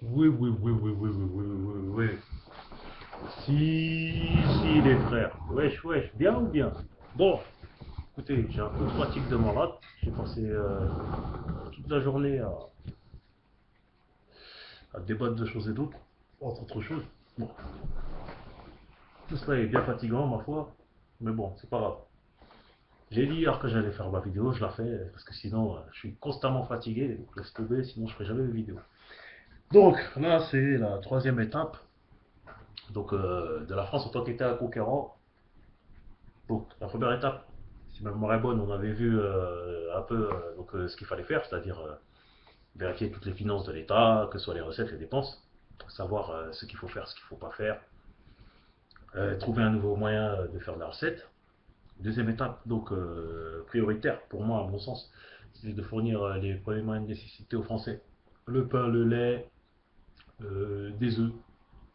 Oui, oui, oui, oui, oui, oui, oui, oui, oui. Si, les frères. Wesh, wesh, bien ou bien? Bon, écoutez, j'ai un peu de fatigue de malade. J'ai passé toute la journée à débattre de choses et d'autres, entre autres choses. Bon, tout cela est bien fatigant, ma foi. Mais bon, c'est pas grave. J'ai dit hier que j'allais faire ma vidéo, je la fais, parce que sinon, je suis constamment fatigué. Donc laisse tomber, sinon je ferai jamais de vidéo. Donc, là, c'est la troisième étape donc, de la France en tant qu'État conquérant. Donc, la première étape, si ma mémoire est bonne, on avait vu un peu ce qu'il fallait faire, c'est-à-dire vérifier toutes les finances de l'État, que ce soit les recettes, les dépenses, savoir ce qu'il faut faire, ce qu'il ne faut pas faire, trouver un nouveau moyen de faire de la recette. Deuxième étape, donc prioritaire pour moi, à mon sens, c'est de fournir les premiers moyens de nécessité aux Français. Le pain, le lait, des œufs,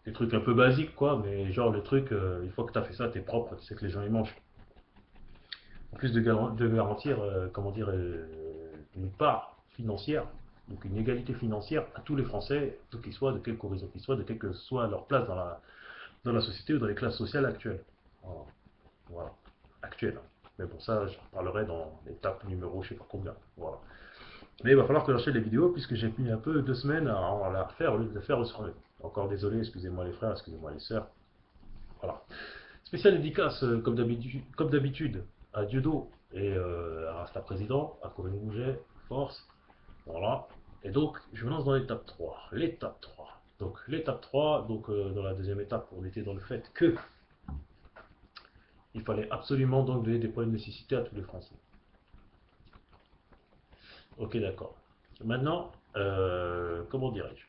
des trucs un peu basiques, quoi, mais genre le truc, une fois que tu as fait ça, t'es propre, tu sais que les gens y mangent. En plus de garantir, comment dire, une part financière, donc une égalité financière à tous les Français, d'où qu'ils soient, de quelque horizon qu'ils soient, de quelle que soit leur place dans la société ou dans les classes sociales actuelles. Voilà. Voilà. Actuelles. Mais bon, ça, j'en parlerai dans l'étape numéro je sais pas combien. Voilà. Mais il va falloir que j'enchaîne les vidéos puisque j'ai mis un peu 2 semaines à la refaire au lieu de la faire le soir. Encore désolé, excusez-moi les frères, excusez-moi les sœurs. Voilà. Spécial dédicace, comme d'habitude, à Dieudo et à Rasta Président, à Corinne Gouget, Force. Voilà. Et donc, je me lance dans l'étape 3. L'étape 3. Donc, l'étape 3, donc, dans la deuxième étape, on était dans le fait que il fallait absolument donc donner des points de nécessité à tous les Français. Ok, d'accord. Maintenant, comment dirais-je?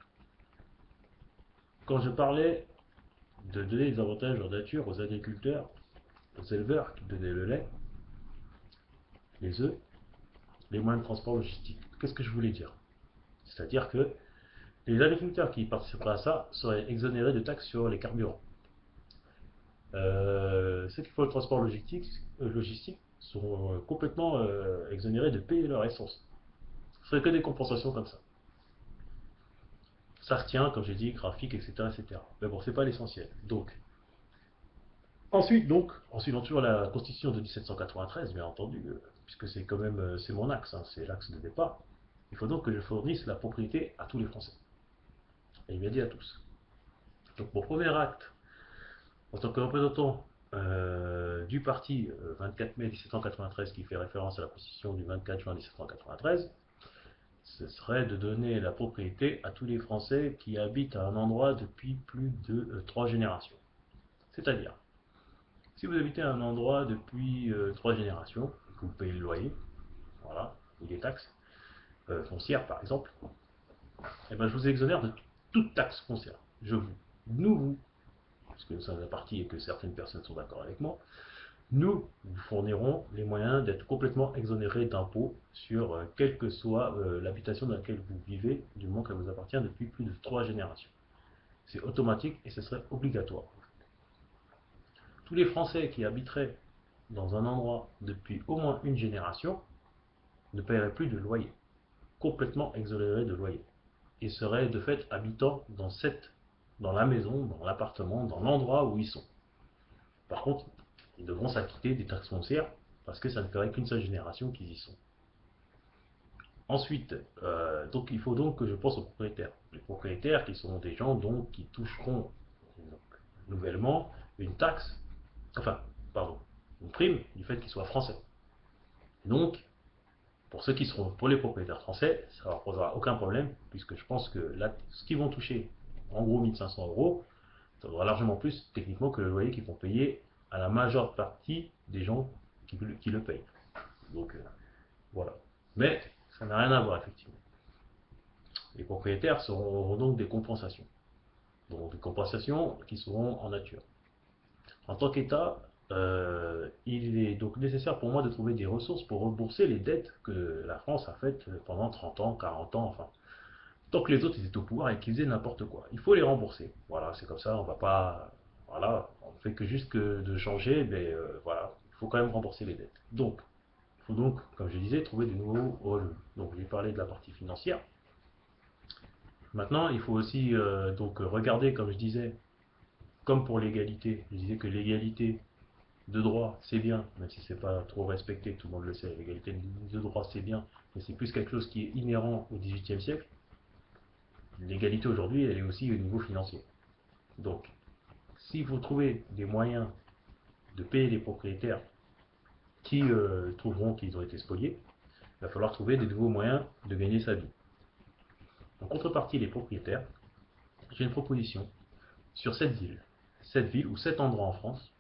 Quand je parlais de donner des avantages en nature aux agriculteurs, aux éleveurs qui donnaient le lait, les œufs, les moyens de transport logistique, qu'est-ce que je voulais dire? C'est-à-dire que les agriculteurs qui participeraient à ça seraient exonérés de taxes sur les carburants. Ceux qui font le transport logistique sont complètement exonérés de payer leur essence. Ce ne serait que des compensations comme ça. Ça retient, comme j'ai dit, graphique, etc., etc. Mais bon, c'est pas l'essentiel. Donc, en suivant toujours la Constitution de 1793, bien entendu, puisque c'est quand même c'est mon axe, hein, c'est l'axe de départ, il faut donc que je fournisse la propriété à tous les Français. Et il m'a dit à tous. Donc mon premier acte, en tant que représentant du parti 24 mai 1793, qui fait référence à la Constitution du 24 juin 1793, ce serait de donner la propriété à tous les Français qui habitent à un endroit depuis plus de 3 générations. C'est-à-dire, si vous habitez à un endroit depuis 3 générations, que vous payez le loyer, voilà, ou des taxes foncières par exemple, et ben je vous exonère de toute taxe foncière. Nous, parce que ça fait partie et que certaines personnes sont d'accord avec moi, nous vous fournirons les moyens d'être complètement exonérés d'impôts sur quelle que soit l'habitation dans laquelle vous vivez, du moment qu'elle vous appartient depuis plus de 3 générations. C'est automatique et ce serait obligatoire. Tous les Français qui habiteraient dans un endroit depuis au moins une génération ne paieraient plus de loyer, complètement exonérés de loyer, et seraient de fait habitants dans la maison, dans l'appartement, dans l'endroit où ils sont. Par contre, ils devront s'acquitter des taxes foncières parce que ça ne ferait qu'une seule génération qu'ils y sont. Ensuite, donc il faut donc que je pense aux propriétaires. Les propriétaires qui sont des gens donc qui toucheront donc, nouvellement une taxe, enfin, pardon, une prime du fait qu'ils soient français. Donc, pour les propriétaires français, ça ne leur posera aucun problème, puisque je pense que là, ce qu'ils vont toucher, en gros 1500 euros, ça vaudra largement plus techniquement que le loyer qu'ils vont payer à la majeure partie des gens qui le payent. Donc voilà. Mais ça n'a rien à voir effectivement. Les propriétaires auront donc des compensations. Donc des compensations qui seront en nature. En tant qu'État, il est donc nécessaire pour moi de trouver des ressources pour rembourser les dettes que la France a faites pendant 30 ans, 40 ans, enfin, tant que les autres ils étaient au pouvoir et qu'ils faisaient n'importe quoi. Il faut les rembourser. Voilà, c'est comme ça, on va pas. Voilà, on ne fait que juste que de changer, mais voilà, il faut quand même rembourser les dettes. Donc, il faut donc, comme je disais, trouver de nouveaux revenus. Donc, j'ai parlé de la partie financière. Maintenant, il faut aussi regarder, comme je disais, comme pour l'égalité. Je disais que l'égalité de droit, c'est bien, même si c'est pas trop respecté, tout le monde le sait. L'égalité de droit, c'est bien, mais c'est plus quelque chose qui est inhérent au XVIIIe siècle. L'égalité aujourd'hui, elle est aussi au niveau financier. Donc, si vous trouvez des moyens de payer les propriétaires qui trouveront qu'ils ont été spoliés, il va falloir trouver des nouveaux moyens de gagner sa vie. En contrepartie, les propriétaires, j'ai une proposition sur cette ville ou 7 endroits en France,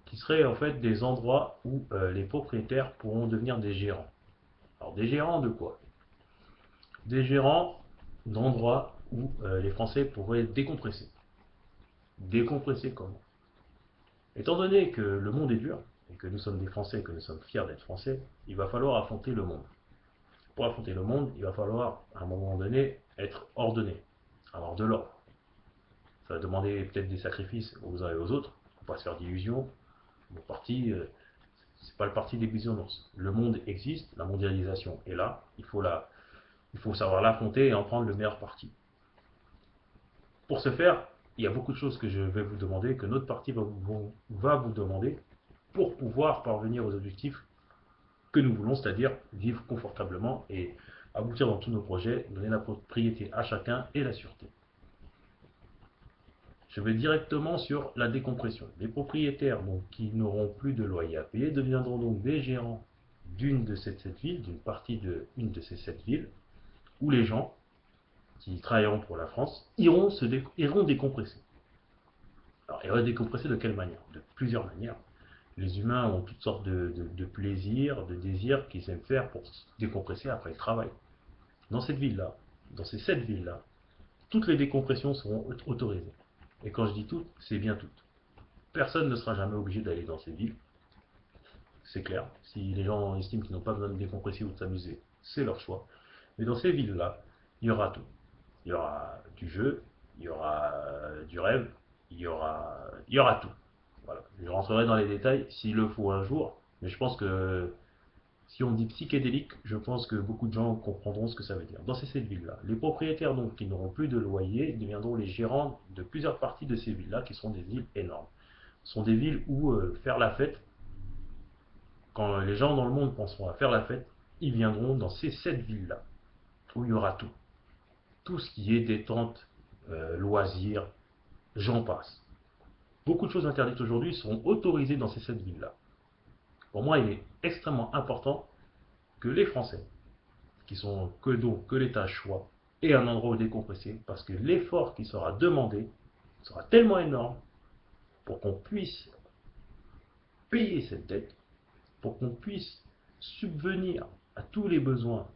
qui seraient en fait des endroits où les propriétaires pourront devenir des gérants. Alors des gérants de quoi? Des gérants d'endroits où les Français pourraient décompresser. Décompresser comment? Étant donné que le monde est dur, et que nous sommes des Français, que nous sommes fiers d'être Français, il va falloir affronter le monde. Pour affronter le monde, il va falloir, à un moment donné, être ordonné, avoir de l'ordre. Ça va demander peut-être des sacrifices aux uns et aux autres, il ne faut pas se faire d'illusions. Mon parti, c'est pas le parti des bisounours. Le monde existe, la mondialisation est là, il faut savoir l'affronter et en prendre le meilleur parti. Pour ce faire, il y a beaucoup de choses que je vais vous demander, que notre parti va vous demander pour pouvoir parvenir aux objectifs que nous voulons, c'est-à-dire vivre confortablement et aboutir dans tous nos projets, donner la propriété à chacun et la sûreté. Je vais directement sur la décompression. Les propriétaires qui n'auront plus de loyer à payer deviendront donc des gérants d'une de ces 7 villes, d'une partie d'une de ces 7 villes, où les gens qui travailleront pour la France iront décompresser. Alors, ils vont décompresser de quelle manière? De plusieurs manières. Les humains ont toutes sortes de plaisirs, de désirs qu'ils aiment faire pour se décompresser après le travail. Dans cette ville-là, dans ces 7 villes-là, toutes les décompressions seront autorisées. Et quand je dis toutes, c'est bien toutes. Personne ne sera jamais obligé d'aller dans ces villes, c'est clair. Si les gens estiment qu'ils n'ont pas besoin de décompresser ou de s'amuser, c'est leur choix. Mais dans ces villes-là, il y aura tout. Il y aura du jeu, il y aura du rêve, il y aura tout. Voilà. Je rentrerai dans les détails s'il le faut un jour, mais je pense que si on dit psychédélique, je pense que beaucoup de gens comprendront ce que ça veut dire. Dans ces 7 villes-là, les propriétaires donc qui n'auront plus de loyer deviendront les gérants de plusieurs parties de ces villes-là, qui sont des villes énormes. Ce sont des villes où faire la fête, quand les gens dans le monde penseront à faire la fête, ils viendront dans ces 7 villes-là, où il y aura tout. Tout ce qui est détente, loisirs, j'en passe. Beaucoup de choses interdites aujourd'hui seront autorisées dans ces 7 villes-là. Pour moi, il est extrêmement important que les Français, que l'État choisit, aient un endroit où décompresser, parce que l'effort qui sera demandé sera tellement énorme pour qu'on puisse payer cette dette, pour qu'on puisse subvenir à tous les besoins,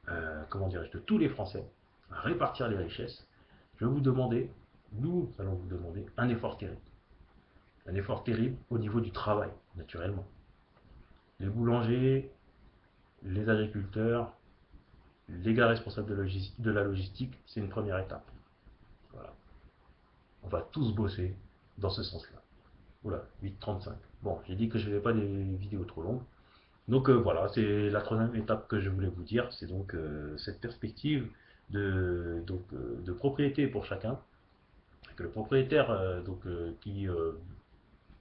de tous les Français, à répartir les richesses. Je vais vous demander, nous allons vous demander un effort terrible. Un effort terrible au niveau du travail, naturellement. Les boulangers, les agriculteurs, les gars responsables de la logistique, c'est une première étape. Voilà. On va tous bosser dans ce sens-là. Oula, 8h35. Bon, j'ai dit que je ne vais pas des vidéos trop longues. Donc voilà, c'est la troisième étape que je voulais vous dire. C'est donc cette perspective de propriété pour chacun. Que le propriétaire qui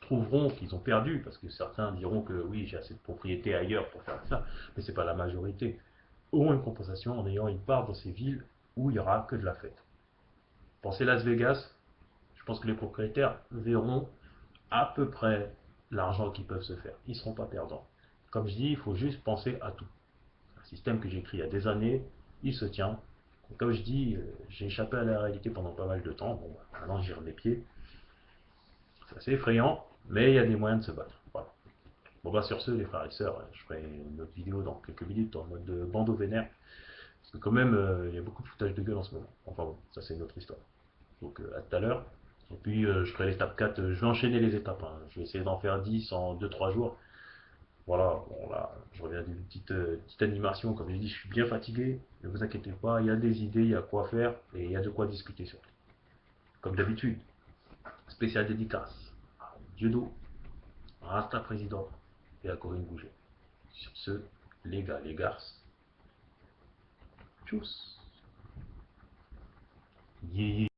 trouveront qu'ils ont perdu, parce que certains diront que oui, j'ai assez de propriété ailleurs pour faire ça, mais ce n'est pas la majorité, auront une compensation en ayant une part dans ces villes où il n'y aura que de la fête. Pensez Las Vegas, je pense que les propriétaires verront à peu près l'argent qu'ils peuvent se faire. Ils ne seront pas perdants. Comme je dis, il faut juste penser à tout. Un système que j'ai écrit il y a des années, il se tient. Comme je dis, j'ai échappé à la réalité pendant pas mal de temps. Bon, maintenant j'y remets les pieds. C'est assez effrayant, mais il y a des moyens de se battre. Voilà. Bon bah sur ce, les frères et sœurs, je ferai une autre vidéo dans quelques minutes en mode de bandeau vénère. Parce que quand même, il y a beaucoup de foutage de gueule en ce moment. Enfin bon, ça c'est une autre histoire. Donc à tout à l'heure. Et puis je ferai l'étape 4, je vais enchaîner les étapes. Je vais essayer d'en faire 10 en 2-3 jours. Voilà, bon là, je reviens d'une petite animation, comme j'ai dit, je suis bien fatigué, ne vous inquiétez pas, il y a des idées, il y a quoi faire, et il y a de quoi discuter surtout. Comme d'habitude, spécial dédicace à Dieudo, à Rasta Président et à Corinne Bouget. Sur ce, les gars, les garces, tchuss. Yeah, yeah.